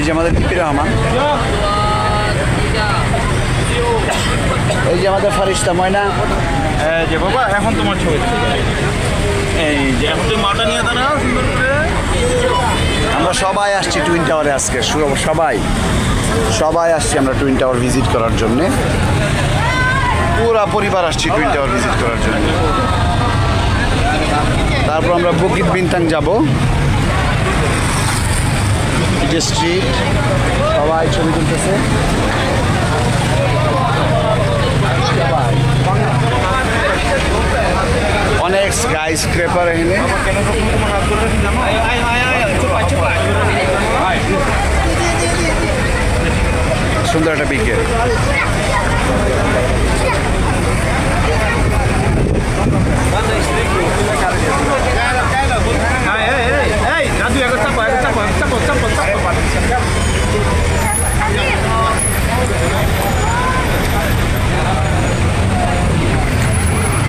যে আমাদের লিপির রহমান, এই যে আমাদের ফারিস্তা ময়না। যে বাবা এখন তোমার ছবি এই যে এখন তুমি মাটা নিয়ে দাঁড়াও সুন্দর করে। আমরা সবাই আসছি টুইন টাওয়ারে আজকে, সবাই আসছি আমরা টুইন টাওয়ার ভিজিট করার জন্যে। পুরা পরিবার আসছি টুইন টাওয়ার ভিজিট করার জন্য। তারপর আমরা বুকিত বিনতাং যাব, স্ট্রিট, সবাই ছবি তুলতেছে। অনেক স্কাই স্ক্রেপার এখানে। সুন্দর একটা বিকেল।